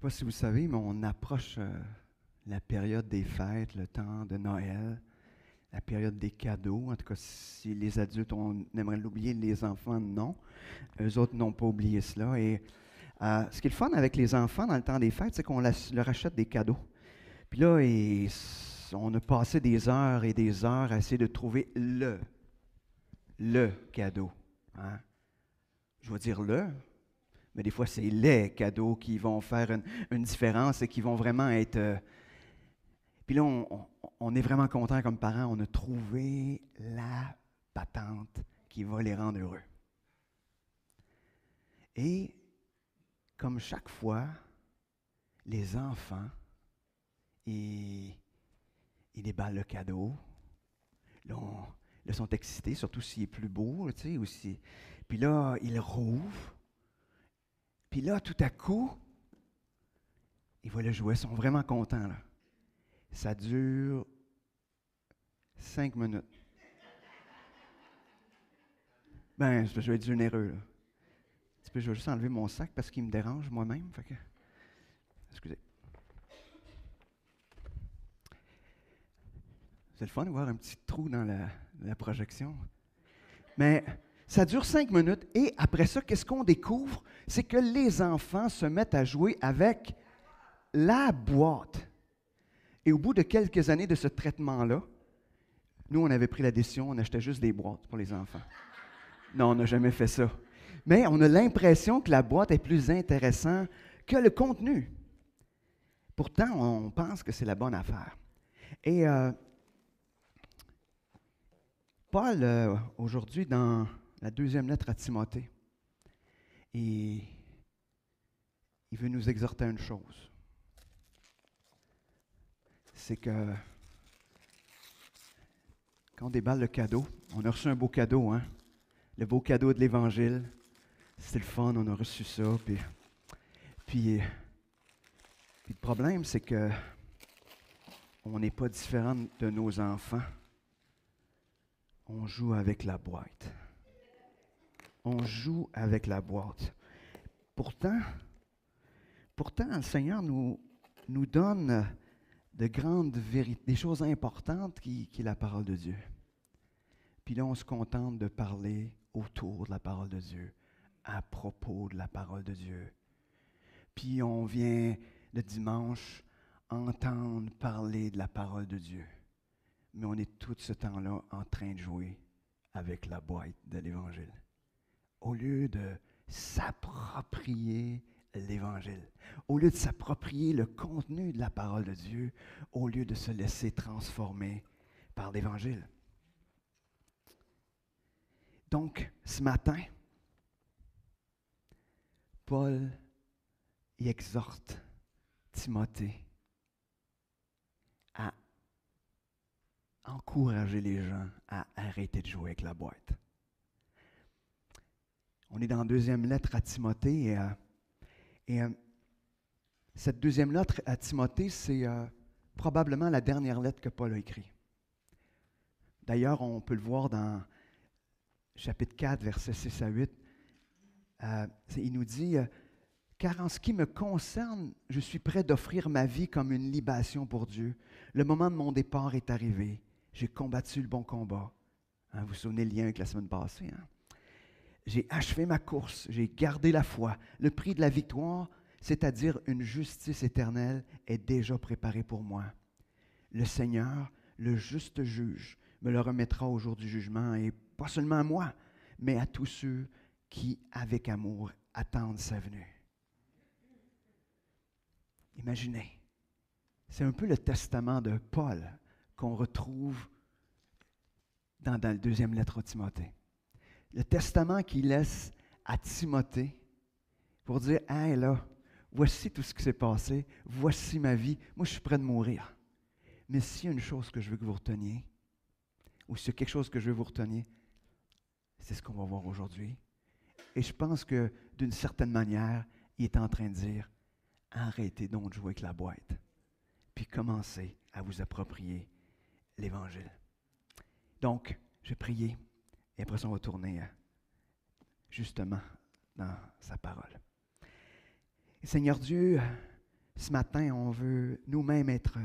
sais pas si vous savez, mais on approche la période des fêtes, le temps de Noël, la période des cadeaux. En tout cas, si les adultes, on aimerait l'oublier, les enfants, non. Eux autres n'ont pas oublié cela. Et ce qui est le fun avec les enfants dans le temps des fêtes, c'est qu'on leur achète des cadeaux. Puis là, on a passé des heures et des heures à essayer de trouver le cadeau. Hein? Je vais dire mais des fois, c'est les cadeaux qui vont faire une différence et qui vont vraiment être... Puis là, on est vraiment content comme parents. On a trouvé la patente qui va les rendre heureux. Et comme chaque fois, les enfants, ils déballent le cadeau. Là, ils sont excités, surtout s'il est plus beau, tu sais, aussi. Puis là, ils le rouvrent. Puis là, tout à coup, ils voient le jouet, ils sont vraiment contents, là. Ça dure 5 minutes. Ben, je vais être généreux, là. Je vais juste enlever mon sac parce qu'il me dérange moi-même. Fait que, excusez. C'est le fun de voir un petit trou dans la projection. Mais ça dure 5 minutes et après ça, qu'est-ce qu'on découvre? C'est que les enfants se mettent à jouer avec la boîte. Et au bout de quelques années de ce traitement-là, nous, on avait pris la décision, on achetait juste des boîtes pour les enfants. Non, on n'a jamais fait ça. Mais on a l'impression que la boîte est plus intéressante que le contenu. Pourtant, on pense que c'est la bonne affaire. Et Paul, aujourd'hui, dans la deuxième lettre à Timothée, il veut nous exhorter à une chose. C'est que quand on déballe le cadeau, on a reçu un beau cadeau, hein? Le beau cadeau de l'Évangile. C'était le fun, on a reçu ça. Puis le problème, c'est que on n'est pas différent de nos enfants. On joue avec la boîte. On joue avec la boîte. Pourtant, le Seigneur nous donne de grandes vérités, des choses importantes qui est la parole de Dieu. Puis là, on se contente de parler autour de la parole de Dieu, à propos de la parole de Dieu. Puis on vient le dimanche entendre parler de la parole de Dieu. Mais on est tout ce temps-là en train de jouer avec la boîte de l'Évangile. Au lieu de s'approprier l'Évangile, au lieu de s'approprier le contenu de la parole de Dieu, au lieu de se laisser transformer par l'Évangile. Donc, ce matin, Paul y exhorte Timothée à encourager les gens à arrêter de jouer avec la boîte. On est dans la deuxième lettre à Timothée et cette deuxième lettre à Timothée, c'est probablement la dernière lettre que Paul a écrite. D'ailleurs, on peut le voir dans chapitre 4, versets 6 à 8. Il nous dit « Car en ce qui me concerne, je suis prêt d'offrir ma vie comme une libation pour Dieu. Le moment de mon départ est arrivé. J'ai combattu le bon combat. » Vous vous souvenez le lien avec la semaine passée, hein? J'ai achevé ma course, j'ai gardé la foi. Le prix de la victoire, c'est-à-dire une justice éternelle, est déjà préparé pour moi. Le Seigneur, le juste juge, me le remettra au jour du jugement, et pas seulement à moi, mais à tous ceux qui, avec amour, attendent sa venue. Imaginez, c'est un peu le testament de Paul qu'on retrouve dans la deuxième lettre à Timothée. Le testament qu'il laisse à Timothée pour dire « Hey là, voici tout ce qui s'est passé, voici ma vie, moi je suis prêt de mourir. Mais s'il y a une chose que je veux que vous reteniez, ou s'il y a quelque chose que je veux que vous reteniez, c'est ce qu'on va voir aujourd'hui. » Et je pense que d'une certaine manière, il est en train de dire « Arrêtez donc de jouer avec la boîte, puis commencez à vous approprier l'Évangile. » Donc, je vais prier. Et après ça, on va tourner justement dans sa parole. Et Seigneur Dieu, ce matin, on veut nous-mêmes être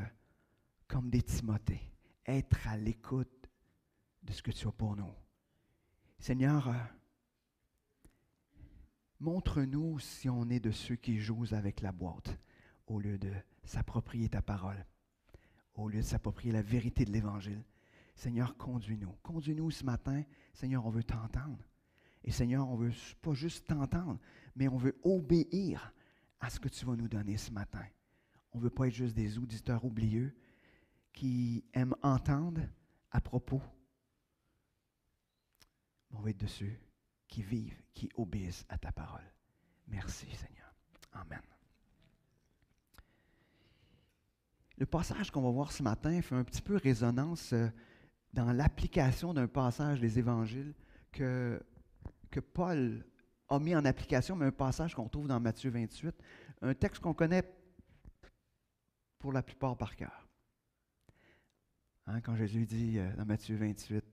comme des Timothées, être à l'écoute de ce que tu as pour nous. Seigneur, montre-nous si on est de ceux qui jouent avec la boîte au lieu de s'approprier ta parole, au lieu de s'approprier la vérité de l'Évangile. Seigneur, conduis-nous. Conduis-nous ce matin. Seigneur, on veut t'entendre. Et Seigneur, on ne veut pas juste t'entendre, mais on veut obéir à ce que tu vas nous donner ce matin. On ne veut pas être juste des auditeurs oublieux qui aiment entendre à propos. On veut être de ceux qui vivent, qui obéissent à ta parole. Merci, Seigneur. Amen. Le passage qu'on va voir ce matin fait un petit peu résonance dans l'application d'un passage des Évangiles que Paul a mis en application, mais un passage qu'on trouve dans Matthieu 28, un texte qu'on connaît pour la plupart par cœur. Hein, quand Jésus dit dans Matthieu 28,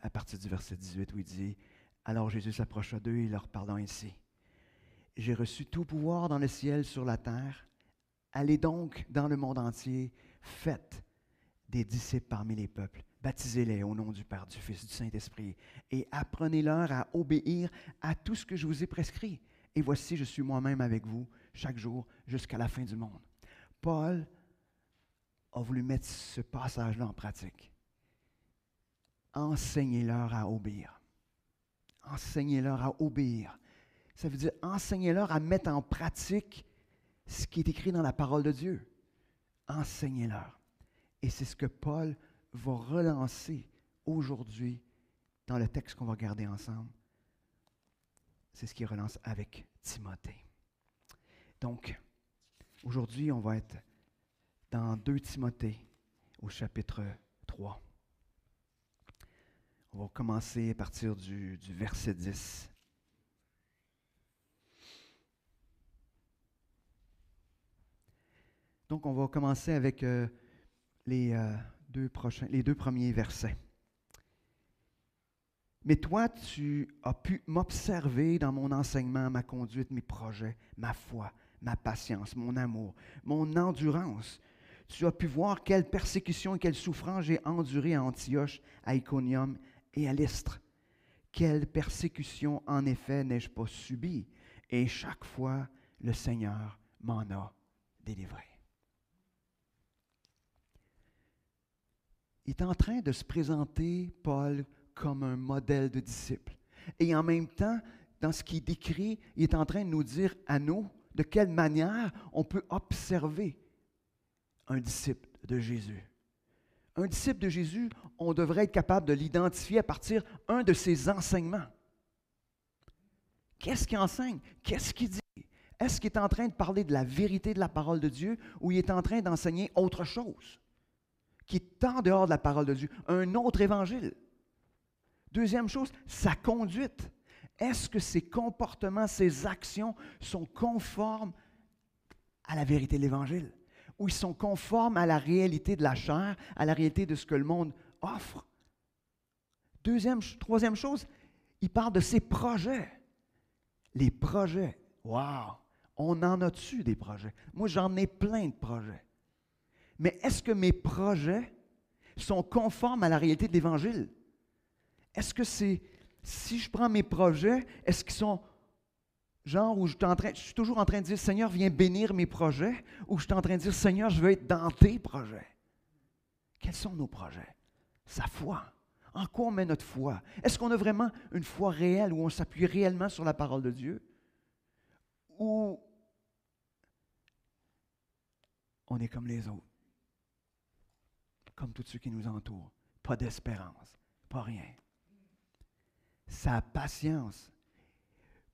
à partir du verset 18, où il dit « Alors Jésus s'approcha d'eux et leur parlant ainsi. J'ai reçu tout pouvoir dans le ciel, sur la terre. Allez donc dans le monde entier, faites des disciples parmi les peuples. Baptisez-les au nom du Père, du Fils, du Saint-Esprit, et apprenez-leur à obéir à tout ce que je vous ai prescrit. Et voici, je suis moi-même avec vous chaque jour jusqu'à la fin du monde. » Paul a voulu mettre ce passage-là en pratique. Enseignez-leur à obéir. Enseignez-leur à obéir. Ça veut dire enseignez-leur à mettre en pratique ce qui est écrit dans la parole de Dieu. Enseignez-leur. Et c'est ce que Paul va relancer aujourd'hui dans le texte qu'on va regarder ensemble. C'est ce qu'il relance avec Timothée. Donc, aujourd'hui, on va être dans 2 Timothée au chapitre 3. On va commencer à partir du verset 10. Donc, on va commencer avec les deux premiers versets. « Mais toi, tu as pu m'observer dans mon enseignement, ma conduite, mes projets, ma foi, ma patience, mon amour, mon endurance. Tu as pu voir quelle persécution et quelle souffrance j'ai endurée à Antioche, à Iconium et à Lystre. Quelle persécution, en effet, n'ai-je pas subie? Et chaque fois, le Seigneur m'en a délivré. » Il est en train de se présenter, Paul, comme un modèle de disciple. Et en même temps, dans ce qu'il décrit, il est en train de nous dire à nous de quelle manière on peut observer un disciple de Jésus. Un disciple de Jésus, on devrait être capable de l'identifier à partir d'un de ses enseignements. Qu'est-ce qu'il enseigne? Qu'est-ce qu'il dit? Est-ce qu'il est en train de parler de la vérité de la parole de Dieu ou il est en train d'enseigner autre chose qui est en dehors de la parole de Dieu, un autre évangile? Deuxième chose, sa conduite. Est-ce que ses comportements, ses actions sont conformes à la vérité de l'Évangile? Ou ils sont conformes à la réalité de la chair, à la réalité de ce que le monde offre? Troisième chose, il parle de ses projets. Les projets, wow! On en a-tu des projets? Moi, j'en ai plein de projets. Mais est-ce que mes projets sont conformes à la réalité de l'Évangile? Est-ce que c'est, si je prends mes projets, est-ce qu'ils sont genre où je suis toujours en train de dire, Seigneur, viens bénir mes projets, ou je suis en train de dire, Seigneur, je veux être dans tes projets? Quels sont nos projets? Sa foi. En quoi on met notre foi? Est-ce qu'on a vraiment une foi réelle où on s'appuie réellement sur la parole de Dieu? Ou on est comme les autres? Comme tous ceux qui nous entourent. Pas d'espérance, pas rien. Sa patience.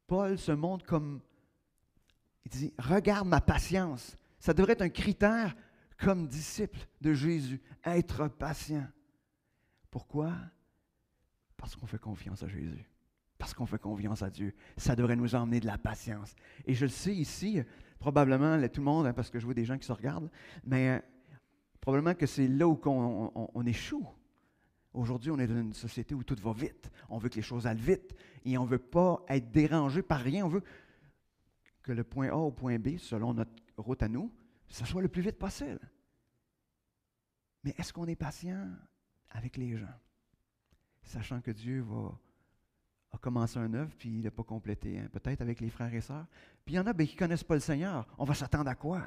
Paul se montre comme, il dit, regarde ma patience. Ça devrait être un critère comme disciple de Jésus, être patient. Pourquoi? Parce qu'on fait confiance à Jésus. Parce qu'on fait confiance à Dieu. Ça devrait nous emmener de la patience. Et je le sais ici, probablement, tout le monde, parce que je vois des gens qui se regardent, mais probablement que c'est là où on échoue. Aujourd'hui, on est dans une société où tout va vite. On veut que les choses aillent vite et on ne veut pas être dérangé par rien. On veut que le point A au point B, selon notre route à nous, que ce soit le plus vite possible. Mais est-ce qu'on est patient avec les gens, sachant que Dieu a commencé un œuvre, puis il n'a pas complété, hein? Peut-être avec les frères et sœurs. Puis il y en a qui ne connaissent pas le Seigneur. On va s'attendre à quoi?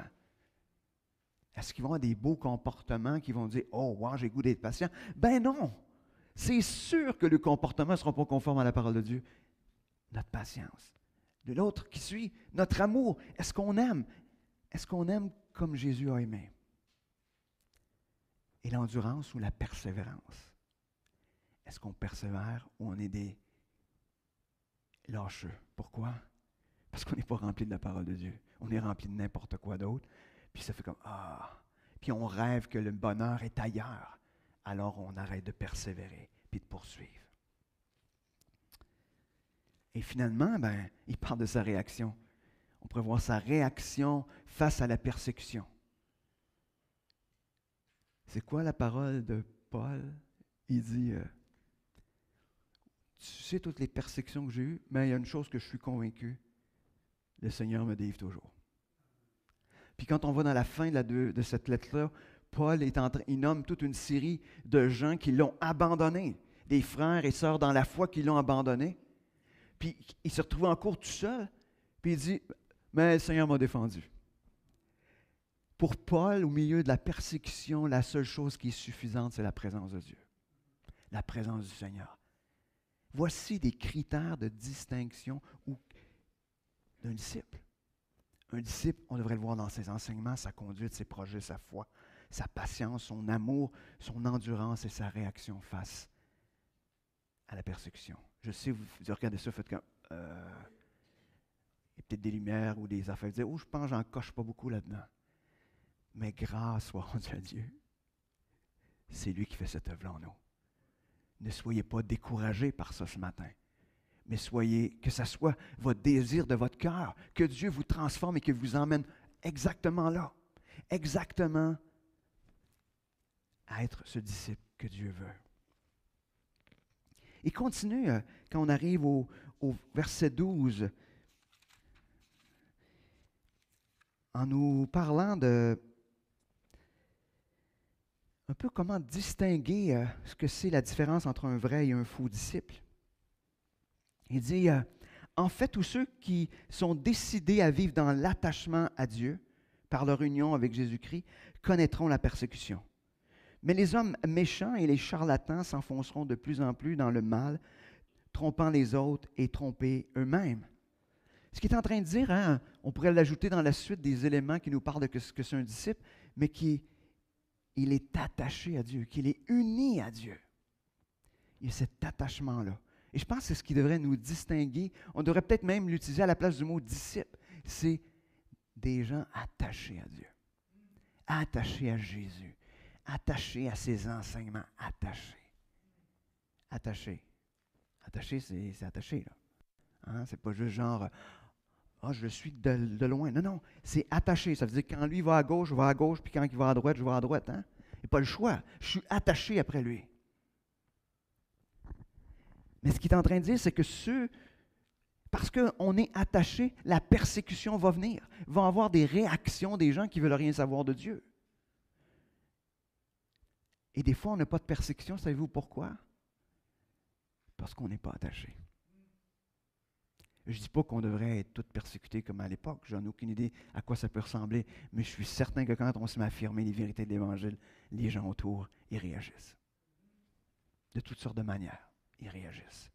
Est-ce qu'ils vont avoir des beaux comportements qui vont dire « Oh, wow, j'ai le goût d'être patient ». Ben non! C'est sûr que le comportement ne sera pas conforme à la parole de Dieu. Notre patience. De l'autre qui suit, notre amour. Est-ce qu'on aime? Est-ce qu'on aime comme Jésus a aimé? Et l'endurance ou la persévérance? Est-ce qu'on persévère ou on est des lâcheux? Pourquoi? Parce qu'on n'est pas rempli de la parole de Dieu. On est rempli de n'importe quoi d'autre. Puis ça fait comme, puis on rêve que le bonheur est ailleurs. Alors on arrête de persévérer puis de poursuivre. Et finalement, il parle de sa réaction. On pourrait voir sa réaction face à la persécution. C'est quoi la parole de Paul? Il dit, tu sais toutes les persécutions que j'ai eues, mais il y a une chose que je suis convaincu, le Seigneur me délivre toujours. Puis quand on va dans la fin de cette lettre-là, Paul il nomme toute une série de gens qui l'ont abandonné, des frères et sœurs dans la foi qui l'ont abandonné. Puis il se retrouve en cours tout seul, puis il dit, mais le Seigneur m'a défendu. Pour Paul, au milieu de la persécution, la seule chose qui est suffisante, c'est la présence de Dieu, la présence du Seigneur. Voici des critères de distinction d'un disciple. Un disciple, on devrait le voir dans ses enseignements, sa conduite, ses projets, sa foi, sa patience, son amour, son endurance et sa réaction face à la persécution. Je sais, vous regardez ça, vous faites comme, il y a peut-être des lumières ou des affaires. Vous dites, je pense que j'en coche pas beaucoup là-dedans. Mais grâce soit rendue à Dieu. C'est lui qui fait cette œuvre-là en nous. Ne soyez pas découragés par ça ce matin. Mais que ce soit votre désir de votre cœur, que Dieu vous transforme et que vous emmène exactement là. Exactement à être ce disciple que Dieu veut. Il continue quand on arrive au verset 12 en nous parlant de un peu comment distinguer ce que c'est la différence entre un vrai et un faux disciple. Il dit, en fait, tous ceux qui sont décidés à vivre dans l'attachement à Dieu par leur union avec Jésus-Christ connaîtront la persécution. Mais les hommes méchants et les charlatans s'enfonceront de plus en plus dans le mal, trompant les autres et trompés eux-mêmes. Ce qu'il est en train de dire, on pourrait l'ajouter dans la suite des éléments qui nous parlent de ce que c'est un disciple, mais qu'il est attaché à Dieu, qu'il est uni à Dieu. Il y a cet attachement-là. Et je pense que c'est ce qui devrait nous distinguer. On devrait peut-être même l'utiliser à la place du mot disciple. C'est des gens attachés à Dieu, attachés à Jésus, attachés à ses enseignements, attachés. Attaché. Attaché, c'est attaché, là. Hein? C'est pas juste genre, je le suis de loin. Non, non, c'est attaché. Ça veut dire que quand lui va à gauche, je vais à gauche, puis quand il va à droite, je vais à droite. Hein? Il n'y a pas le choix. Je suis attaché après lui. Mais ce qu'il est en train de dire, c'est que parce qu'on est attaché, la persécution va venir. Il va y avoir des réactions des gens qui ne veulent rien savoir de Dieu. Et des fois, on n'a pas de persécution. Savez-vous pourquoi? Parce qu'on n'est pas attaché. Je ne dis pas qu'on devrait être tous persécutés comme à l'époque. Je n'en ai aucune idée à quoi ça peut ressembler. Mais je suis certain que quand on se met à affirmer les vérités de l'Évangile, les gens autour, ils réagissent. De toutes sortes de manières, ils réagissent.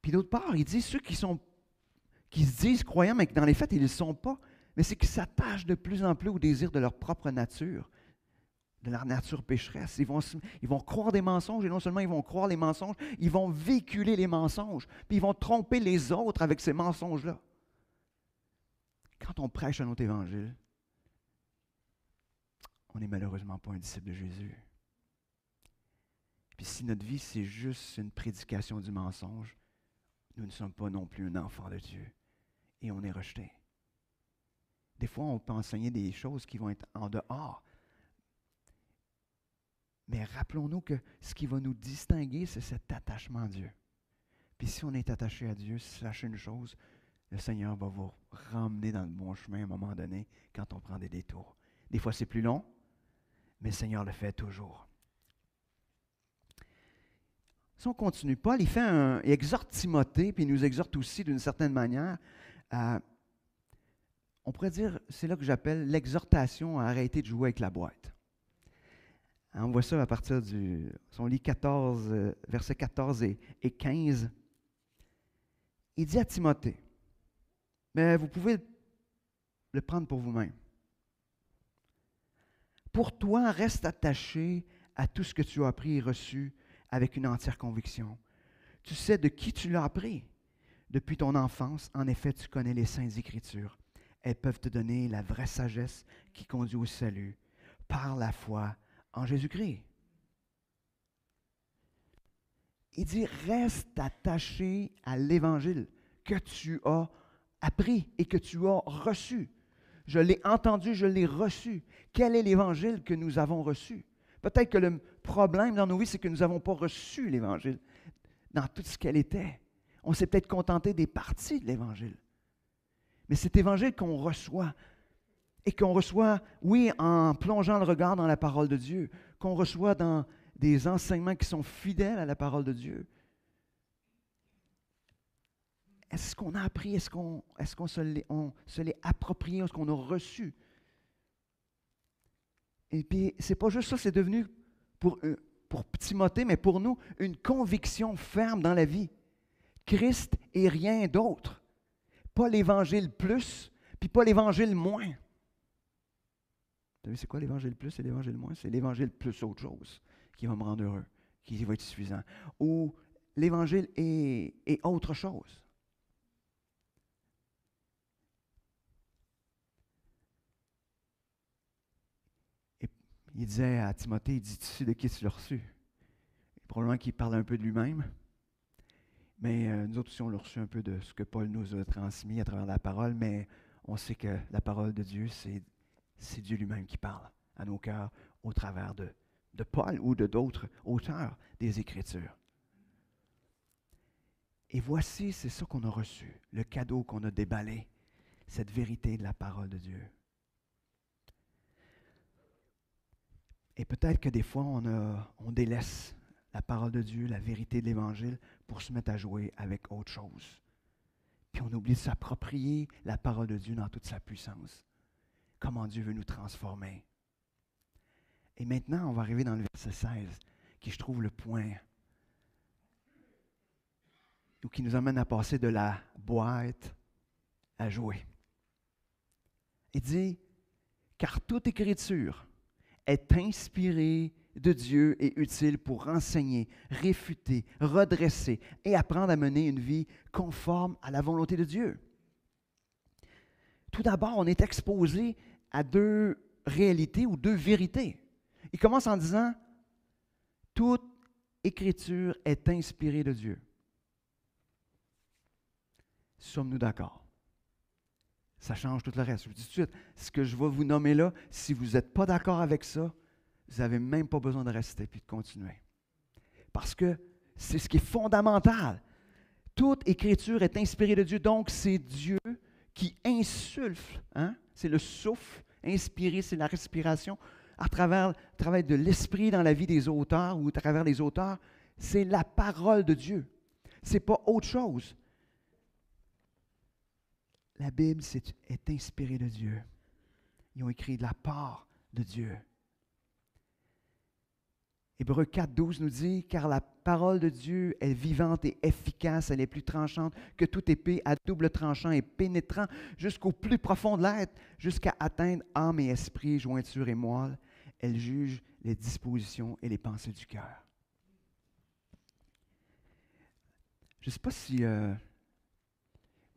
Puis d'autre part, il dit ceux qui se disent croyants, mais que dans les faits, ils ne le sont pas, mais c'est qu'ils s'attachent de plus en plus au désir de leur propre nature, de leur nature pécheresse. Ils vont croire des mensonges, et non seulement ils vont croire les mensonges, ils vont véhiculer les mensonges, puis ils vont tromper les autres avec ces mensonges-là. Quand on prêche un autre évangile, on n'est malheureusement pas un disciple de Jésus. Puis si notre vie, c'est juste une prédication du mensonge, nous ne sommes pas non plus un enfant de Dieu. Et on est rejeté. Des fois, on peut enseigner des choses qui vont être en dehors. Mais rappelons-nous que ce qui va nous distinguer, c'est cet attachement à Dieu. Puis si on est attaché à Dieu, sachez une chose, le Seigneur va vous ramener dans le bon chemin à un moment donné quand on prend des détours. Des fois, c'est plus long, mais le Seigneur le fait toujours. Si on continue, Paul, il exhorte Timothée, puis il nous exhorte aussi d'une certaine manière à, on pourrait dire, c'est là que j'appelle l'exhortation à arrêter de jouer avec la boîte. On voit ça à partir si on lit 14, versets 14 et 15. Il dit à Timothée, mais vous pouvez le prendre pour vous-même. Pour toi, reste attaché à tout ce que tu as appris et reçu avec une entière conviction. Tu sais de qui tu l'as appris. Depuis ton enfance, en effet, tu connais les Saintes Écritures. Elles peuvent te donner la vraie sagesse qui conduit au salut par la foi en Jésus-Christ. Il dit, reste attaché à l'Évangile que tu as appris et que tu as reçu. Je l'ai entendu, je l'ai reçu. Quel est l'Évangile que nous avons reçu? Peut-être que le problème dans nos vies, c'est que nous n'avons pas reçu l'Évangile dans tout ce qu'elle était. On s'est peut-être contenté des parties de l'Évangile. Mais cet Évangile qu'on reçoit, et qu'on reçoit, oui, en plongeant le regard dans la parole de Dieu, qu'on reçoit dans des enseignements qui sont fidèles à la parole de Dieu. Est-ce qu'on a appris? Est-ce qu'on se l'est approprié? Est-ce qu'on a reçu? Et puis, c'est pas juste ça, c'est devenu pour Timothée, mais pour nous, une conviction ferme dans la vie. Christ et rien d'autre. Pas l'Évangile plus, puis pas l'Évangile moins. Vous savez, c'est quoi l'Évangile plus et l'Évangile moins? C'est l'Évangile plus autre chose qui va me rendre heureux, qui va être suffisant. Ou l'Évangile est autre chose. Et il disait à Timothée, il dit, tu sais de qui tu l'as reçu? Et probablement qu'il parle un peu de lui-même. Mais nous autres aussi, on l'a reçu un peu de ce que Paul nous a transmis à travers la parole, mais on sait que la parole de Dieu, c'est Dieu lui-même qui parle à nos cœurs au travers de Paul ou de d'autres auteurs des Écritures. Et voici, c'est ça qu'on a reçu, le cadeau qu'on a déballé, cette vérité de la parole de Dieu. Et peut-être que des fois, on délaisse la parole de Dieu, la vérité de l'Évangile, pour se mettre à jouer avec autre chose. Puis on oublie de s'approprier la parole de Dieu dans toute sa puissance. Comment Dieu veut nous transformer. Et maintenant, on va arriver dans le verset 16, qui je trouve le point, ou qui nous amène à passer de la boîte à jouer. Il dit, car toute écriture est inspirée de Dieu et utile pour enseigner, réfuter, redresser et apprendre à mener une vie conforme à la volonté de Dieu. Tout d'abord, on est exposé à deux réalités ou deux vérités. Il commence en disant, toute écriture est inspirée de Dieu. Sommes-nous d'accord? Ça change tout le reste. Je vous dis tout de suite, ce que je vais vous nommer là, si vous n'êtes pas d'accord avec ça, vous n'avez même pas besoin de rester et de continuer. Parce que c'est ce qui est fondamental. Toute écriture est inspirée de Dieu, donc c'est Dieu qui insuffle, c'est le souffle, inspirer, c'est la respiration, à travers le travail de l'esprit dans la vie des auteurs ou à travers les auteurs, c'est la parole de Dieu. Ce n'est pas autre chose. La Bible est inspirée de Dieu. Ils ont écrit de la part de Dieu. Hébreux 4, 12 nous dit, car la parole de Dieu est vivante et efficace, elle est plus tranchante que toute épée à double tranchant et pénétrant jusqu'au plus profond de l'être, jusqu'à atteindre âme et esprit, jointure et moelle. Elle juge les dispositions et les pensées du cœur. Je ne sais pas si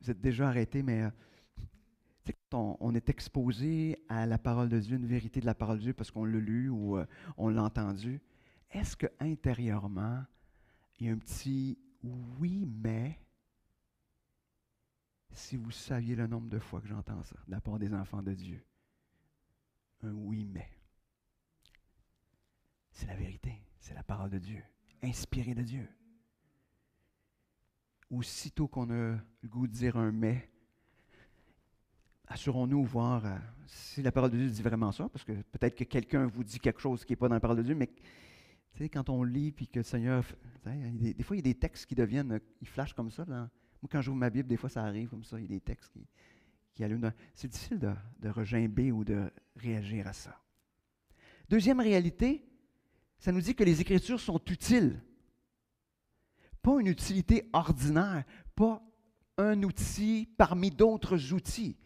vous êtes déjà arrêté, mais quand on est exposé à la parole de Dieu, une vérité de la parole de Dieu parce qu'on l'a lu ou on l'a entendu, est-ce qu'intérieurement, il y a un petit oui, mais, si vous saviez le nombre de fois que j'entends ça de la part des enfants de Dieu, un oui, mais. C'est la vérité, c'est la parole de Dieu, inspirée de Dieu. Aussitôt qu'on a le goût de dire un mais, assurons-nous voir si la parole de Dieu dit vraiment ça, parce que peut-être que quelqu'un vous dit quelque chose qui n'est pas dans la parole de Dieu, mais tu sais, quand on lit, puis que le Seigneur, des fois, il y a des textes qui deviennent, ils flashent comme ça. Moi, quand j'ouvre ma Bible, des fois, ça arrive comme ça, il y a des textes qui allument. C'est difficile de regimber ou de réagir à ça. Deuxième réalité, ça nous dit que les Écritures sont utiles. Pas une utilité ordinaire, pas un outil parmi d'autres outils.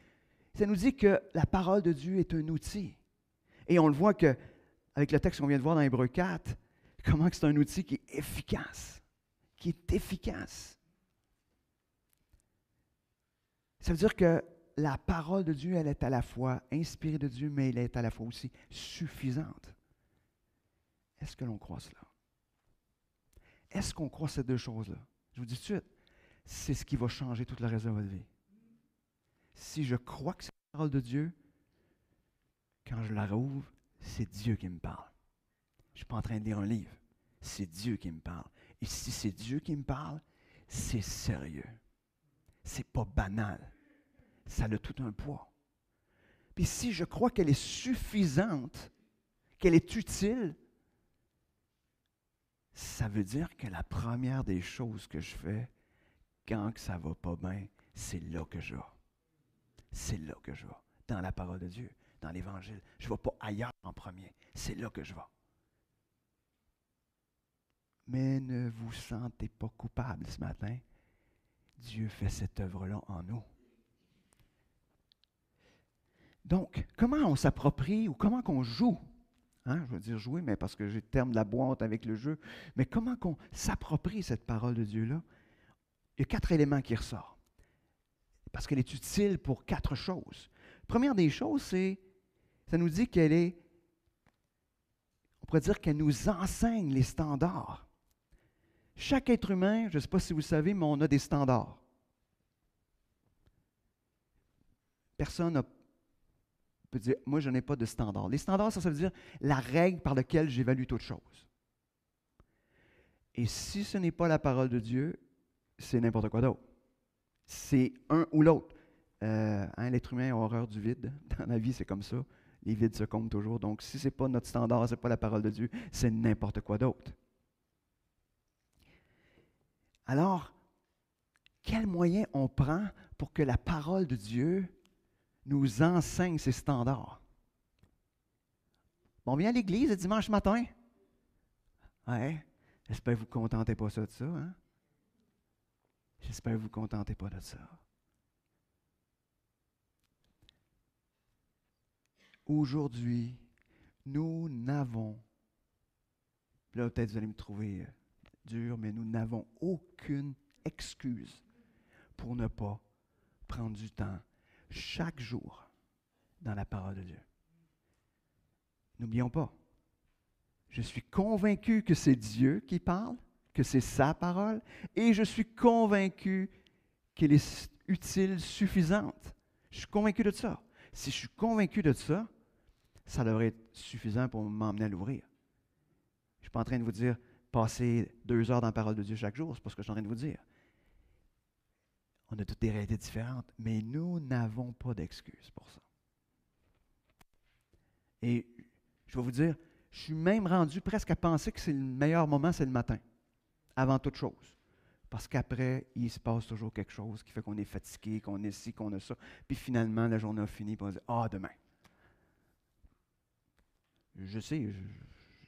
Ça nous dit que la parole de Dieu est un outil. Et on le voit que, avec le texte qu'on vient de voir dans Hébreux 4, comment c'est un outil qui est efficace. Qui est efficace. Ça veut dire que la parole de Dieu, elle est à la fois inspirée de Dieu, mais elle est à la fois aussi suffisante. Est-ce que l'on croit cela? Est-ce qu'on croit ces deux choses-là? Je vous dis tout de suite, c'est ce qui va changer tout le reste de votre vie. Si je crois que c'est la parole de Dieu, quand je la rouvre, c'est Dieu qui me parle. Je ne suis pas en train de lire un livre. C'est Dieu qui me parle. Et si c'est Dieu qui me parle, c'est sérieux. C'est pas banal. Ça a tout un poids. Puis si je crois qu'elle est suffisante, qu'elle est utile, ça veut dire que la première des choses que je fais, quand ça ne va pas bien, c'est là que je vais. C'est là que je vais, dans la parole de Dieu, dans l'Évangile. Je ne vais pas ailleurs en premier. C'est là que je vais. Mais ne vous sentez pas coupable ce matin. Dieu fait cette œuvre-là en nous. Donc, comment on s'approprie ou comment qu'on joue? Je veux dire jouer, mais parce que j'ai le terme de la boîte avec le jeu. Mais comment qu'on s'approprie cette parole de Dieu-là? Il y a 4 éléments qui ressortent. Parce qu'elle est utile pour 4 choses. Première des choses, ça nous dit on pourrait dire qu'elle nous enseigne les standards. Chaque être humain, je ne sais pas si vous le savez, mais on a des standards. Personne ne peut dire, moi je n'ai pas de standard. Les standards, ça veut dire la règle par laquelle j'évalue toute chose. Et si ce n'est pas la parole de Dieu, c'est n'importe quoi d'autre. C'est un ou l'autre. L'être humain a horreur du vide. Dans la vie, c'est comme ça. Les vides se comblent toujours. Donc, si ce n'est pas notre standard, ce n'est pas la parole de Dieu, c'est n'importe quoi d'autre. Alors, quel moyen on prend pour que la parole de Dieu nous enseigne ces standards? On vient à l'église le dimanche matin. Ouais. J'espère que vous ne vous contentez pas ça de ça. Hein? J'espère que vous ne vous contentez pas de ça. Aujourd'hui, nous n'avons, là peut-être vous allez me trouver dur, mais nous n'avons aucune excuse pour ne pas prendre du temps chaque jour dans la parole de Dieu. N'oublions pas, je suis convaincu que c'est Dieu qui parle, que c'est sa parole, et je suis convaincu qu'elle est utile, suffisante. Je suis convaincu de ça. Si je suis convaincu de ça, ça devrait être suffisant pour m'emmener à l'ouvrir. Je ne suis pas en train de vous dire, passez 2 heures dans la parole de Dieu chaque jour, c'est pas ce que je suis en train de vous dire. On a toutes des réalités différentes, mais nous n'avons pas d'excuses pour ça. Et je vais vous dire, je suis même rendu presque à penser que c'est le meilleur moment, c'est le matin, avant toute chose. Parce qu'après, il se passe toujours quelque chose qui fait qu'on est fatigué, qu'on est ci, qu'on a ça. Puis finalement, la journée a fini, puis on se dit, demain. Je sais,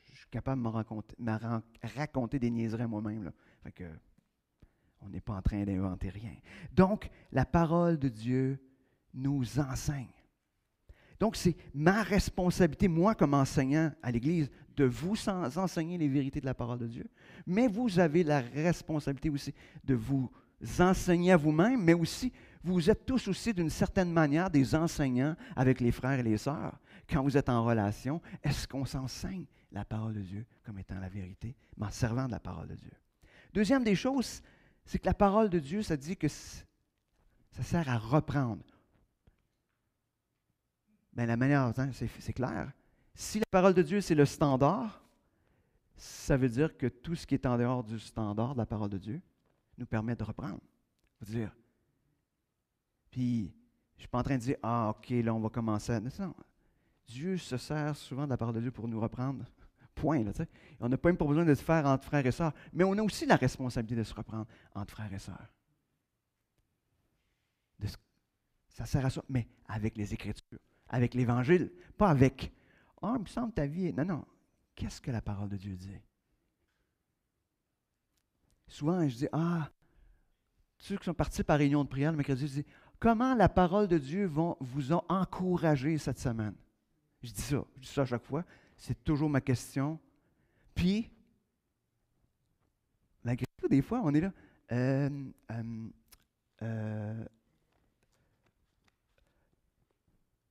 je suis capable de me raconter des niaiseries à moi-même. Là. Fait que, on n'est pas en train d'inventer rien. Donc, la parole de Dieu nous enseigne. Donc, c'est ma responsabilité, moi, comme enseignant à l'Église, de vous enseigner les vérités de la parole de Dieu. Mais vous avez la responsabilité aussi de vous enseigner à vous-même, mais aussi, vous êtes tous aussi, d'une certaine manière, des enseignants avec les frères et les sœurs. Quand vous êtes en relation, est-ce qu'on s'enseigne la parole de Dieu comme étant la vérité, mais en servant de la parole de Dieu? Deuxième des choses, c'est que la parole de Dieu, ça dit que ça sert à reprendre. Bien, la manière, c'est clair. Si la parole de Dieu, c'est le standard, ça veut dire que tout ce qui est en dehors du standard de la parole de Dieu nous permet de reprendre. Vous dire. Puis, Je ne suis pas en train de dire, ah, OK, là, on va commencer à... Non, Dieu se sert souvent de la parole de Dieu pour nous reprendre. Point, là, tu sais. On n'a pas même pas besoin de se faire entre frères et sœurs, mais on a aussi la responsabilité de se reprendre entre frères et sœurs. Ça sert à ça, mais avec les Écritures, avec l'Évangile, pas avec « Ah, il me semble ta vie est... » Non, non. Qu'est-ce que la parole de Dieu dit? Souvent, je dis « Ah, ceux qui sont partis par réunion de prière le mercredi, je dis « Comment la parole de Dieu vous a encouragé cette semaine? » Je dis ça à chaque fois. C'est toujours ma question. Puis, malgré tout, des fois, on est là.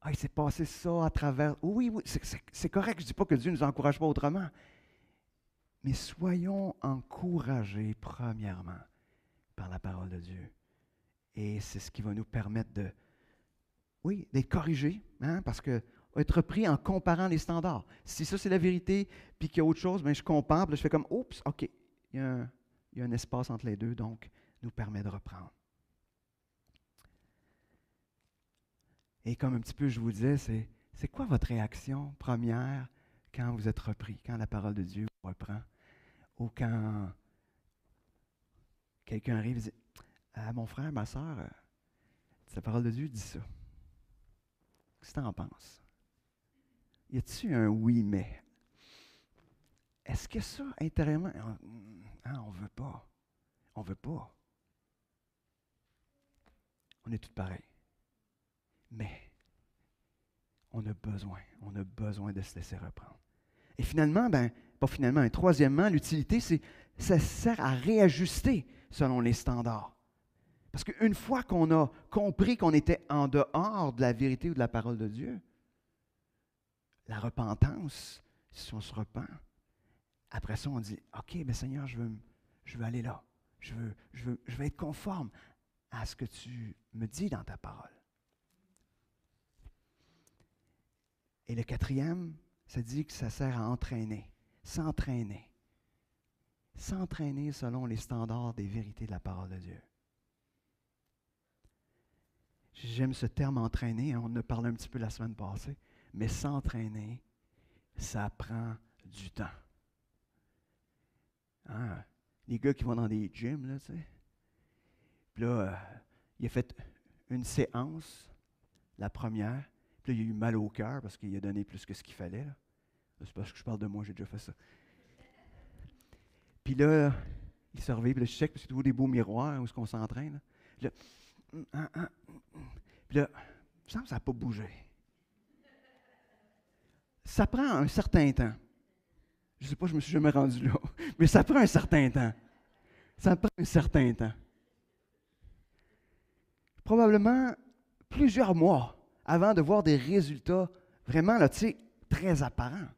Ah, il s'est passé ça à travers. Oui, oui, c'est correct. Je ne dis pas que Dieu ne nous encourage pas autrement. Mais soyons encouragés, premièrement, par la parole de Dieu. Et c'est ce qui va nous permettre de, oui, d'être corrigés, hein, parce que être pris en comparant les standards. Si ça, c'est la vérité, puis qu'il y a autre chose, bien, je compare, puis là, je fais comme, oups, OK, il y a un espace entre les deux, donc, nous permet de reprendre. Et comme un petit peu je vous disais, c'est quoi votre réaction première quand vous êtes repris, quand la parole de Dieu vous reprend, ou quand quelqu'un arrive et dit, ah, mon frère, ma soeur, la parole de Dieu dit ça. Qu'est-ce que tu en penses? Y a-t-il un oui, mais? Est-ce que ça, intérieurement, on ne veut pas. On ne veut pas. On est tous pareils. Mais on a besoin de se laisser reprendre. Et finalement, pas finalement, mais troisièmement, l'utilité, ça sert à réajuster selon les standards. Parce qu'une fois qu'on a compris qu'on était en dehors de la vérité ou de la parole de Dieu, la repentance, si on se repent, après ça, on dit, OK, mais Seigneur, je veux aller là. Je veux être conforme à ce que tu me dis dans ta parole. Et le quatrième, ça dit que ça sert à entraîner, s'entraîner. S'entraîner selon les standards des vérités de la parole de Dieu. J'aime ce terme entraîner, on en a parlé un petit peu la semaine passée, mais s'entraîner, ça prend du temps. Hein? Les gars qui vont dans des gyms, là, tu sais. Puis là, il a fait une séance, la première, puis là, il a eu mal au cœur parce qu'il a donné plus que ce qu'il fallait. Là. C'est parce que je parle de moi, j'ai déjà fait ça. Puis là, il se réveille, puis là, je check, parce qu'il y a toujours des beaux miroirs où est-ce qu'on s'entraîne. Là. Puis là, ça n'a pas bougé. Ça prend un certain temps. Je ne sais pas, je ne me suis jamais rendu là, mais ça prend un certain temps. Ça prend un certain temps. Probablement plusieurs mois avant de voir des résultats vraiment, là, tu sais, très apparents.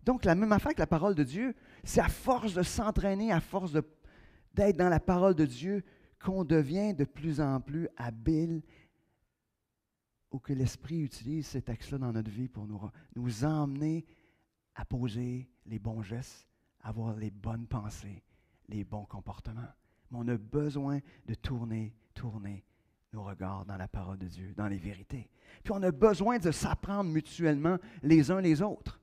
Donc, la même affaire que la parole de Dieu, c'est à force de s'entraîner, à force d'être dans la parole de Dieu, qu'on devient de plus en plus ou que l'Esprit utilise ces textes-là dans notre vie pour nous emmener à poser les bons gestes, à avoir les bonnes pensées, les bons comportements. Mais on a besoin de tourner nos regards dans la parole de Dieu, dans les vérités. Puis on a besoin de s'apprendre mutuellement les uns les autres.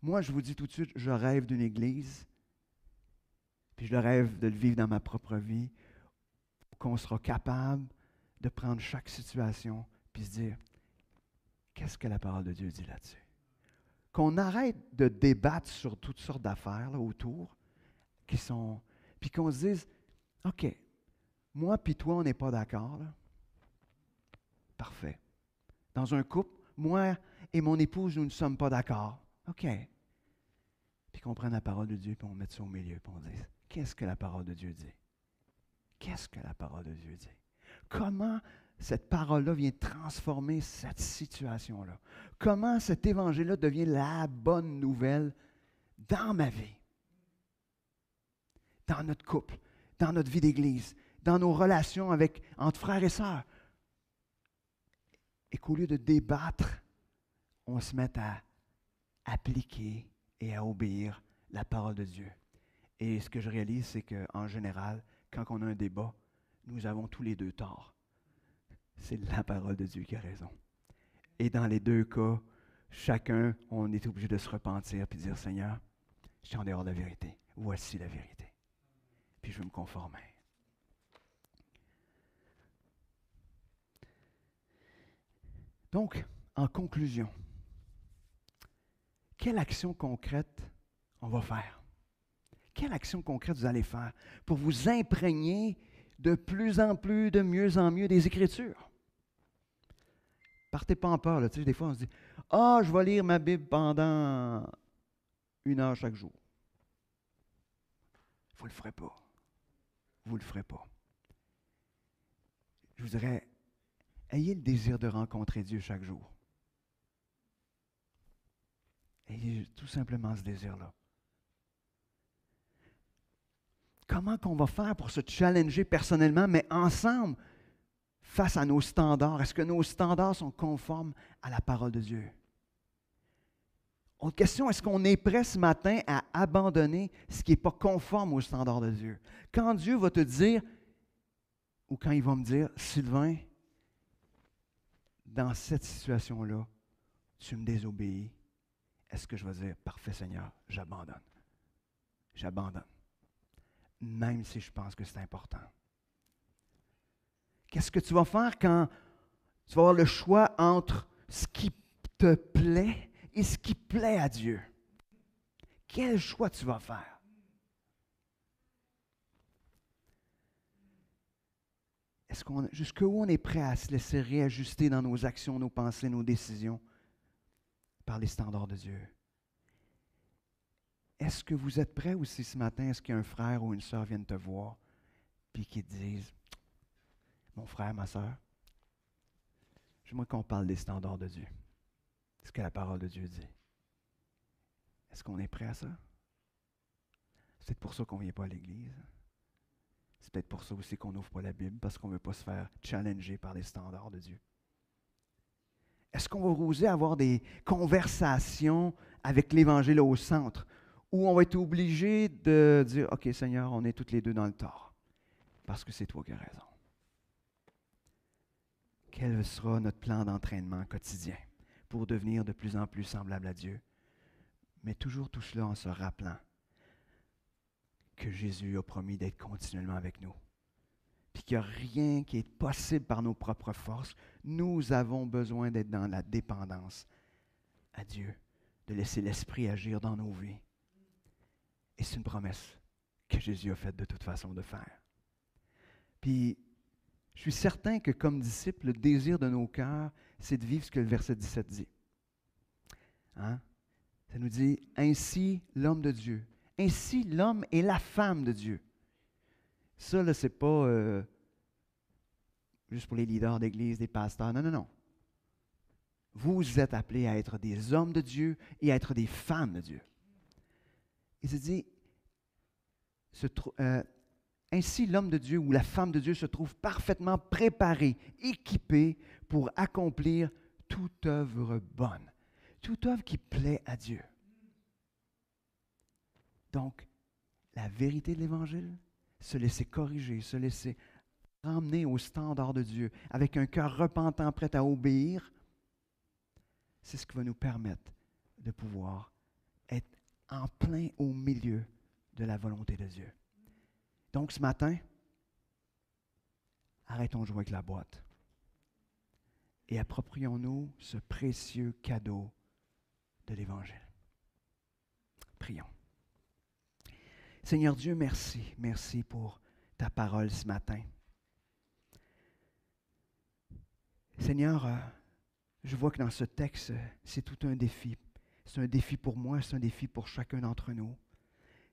Moi, je vous dis tout de suite, je rêve d'une église, puis je rêve de le vivre dans ma propre vie, qu'on sera capable de prendre chaque situation, puis se dire, qu'est-ce que la parole de Dieu dit là-dessus? Qu'on arrête de débattre sur toutes sortes d'affaires là, autour, puis qu'on se dise, OK, moi puis toi, on n'est pas d'accord. Là. Parfait. Dans un couple, moi et mon épouse, nous ne sommes pas d'accord. OK. Puis qu'on prenne la parole de Dieu, puis on mette ça au milieu, puis on dise, qu'est-ce que la parole de Dieu dit? Qu'est-ce que la parole de Dieu dit? Comment cette parole-là vient transformer cette situation-là? Comment cet évangile-là devient la bonne nouvelle dans ma vie? Dans notre couple, dans notre vie d'église, dans nos relations entre frères et sœurs. Et qu'au lieu de débattre, on se mette à appliquer et à obéir la parole de Dieu. Et ce que je réalise, c'est qu'en général, quand on a un débat, nous avons tous les deux tort. c'est la parole de Dieu qui a raison. Et dans les deux cas, chacun, on est obligé de se repentir et de dire, Seigneur, je suis en dehors de la vérité. Voici la vérité. Puis je veux me conformer. Donc, en conclusion, quelle action concrète on va faire? Quelle action concrète vous allez faire pour vous imprégner de plus en plus, de mieux en mieux des Écritures? Partez pas en peur. Là. Tu sais, des fois, on se dit, « Ah, je vais lire ma Bible pendant 1 heure chaque jour. » Vous ne le ferez pas. Vous ne le ferez pas. Je vous dirais, ayez le désir de rencontrer Dieu chaque jour. Ayez tout simplement ce désir-là. Comment qu'on va faire pour se challenger personnellement, mais ensemble, face à nos standards? Est-ce que nos standards sont conformes à la parole de Dieu? Autre question, est-ce qu'on est prêt ce matin à abandonner ce qui n'est pas conforme aux standards de Dieu? Quand Dieu va te dire, ou quand il va me dire, Sylvain, dans cette situation-là, tu me désobéis, est-ce que je vais dire, parfait Seigneur, j'abandonne. J'abandonne. Même si je pense que c'est important. Qu'est-ce que tu vas faire quand tu vas avoir le choix entre ce qui te plaît et ce qui plaît à Dieu? Quel choix tu vas faire? Jusqu'où on est prêt à se laisser réajuster dans nos actions, nos pensées, nos décisions par les standards de Dieu? Est-ce que vous êtes prêts aussi ce matin? Est-ce qu'un frère ou une sœur viennent te voir puis qu'ils te disent, mon frère, ma sœur, j'aimerais qu'on parle des standards de Dieu. Ce que la parole de Dieu dit. Est-ce qu'on est prêt à ça? C'est peut-être pour ça qu'on ne vient pas à l'Église. C'est peut-être pour ça aussi qu'on n'ouvre pas la Bible, parce qu'on ne veut pas se faire challenger par les standards de Dieu. Est-ce qu'on va oser avoir des conversations avec l'Évangile au centre, où on va être obligé de dire, OK Seigneur, on est toutes les deux dans le tort, parce que c'est toi qui as raison. Quel sera notre plan d'entraînement quotidien pour devenir de plus en plus semblable à Dieu? Mais toujours tout cela en se rappelant que Jésus a promis d'être continuellement avec nous. Puis qu'il n'y a rien qui est possible par nos propres forces. Nous avons besoin d'être dans la dépendance à Dieu, de laisser l'Esprit agir dans nos vies. Et c'est une promesse que Jésus a faite de toute façon de faire. Puis, je suis certain que comme disciples, le désir de nos cœurs, c'est de vivre ce que le verset 17 dit. Hein? Ça nous dit, ainsi l'homme de Dieu. Ainsi l'homme et la femme de Dieu. Ça, là, c'est pas juste pour les leaders d'église, des pasteurs. Non, non, non. Vous êtes appelés à être des hommes de Dieu et à être des femmes de Dieu. Il se dit, ainsi l'homme de Dieu ou la femme de Dieu se trouve parfaitement préparé, équipé pour accomplir toute œuvre bonne, toute œuvre qui plaît à Dieu. Donc, la vérité de l'Évangile, se laisser corriger, se laisser ramener au standard de Dieu, avec un cœur repentant, prêt à obéir, c'est ce qui va nous permettre de pouvoir être en plein au milieu de la volonté de Dieu. Donc ce matin, arrêtons de jouer avec la boîte et approprions-nous ce précieux cadeau de l'Évangile. Prions. Seigneur Dieu, merci. Merci pour ta parole ce matin. Seigneur, je vois que dans ce texte, c'est tout un défi. C'est un défi pour moi, c'est un défi pour chacun d'entre nous.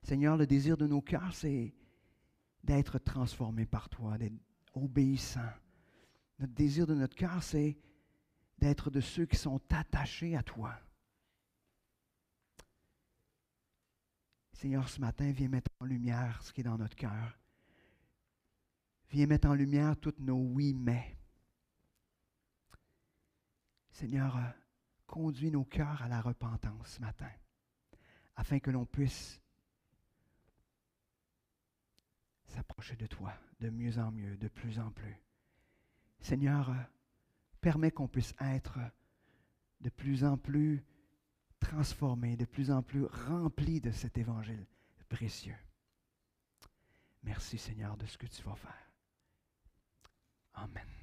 Seigneur, le désir de nos cœurs, c'est d'être transformés par toi, d'être obéissants. Notre désir de notre cœur, c'est d'être de ceux qui sont attachés à toi. Seigneur, ce matin, viens mettre en lumière ce qui est dans notre cœur. Viens mettre en lumière toutes nos oui, mais. Seigneur, conduis nos cœurs à la repentance ce matin, afin que l'on puisse s'approcher de toi de mieux en mieux, de plus en plus. Seigneur, permets qu'on puisse être de plus en plus transformés, de plus en plus remplis de cet évangile précieux. Merci Seigneur de ce que tu vas faire. Amen.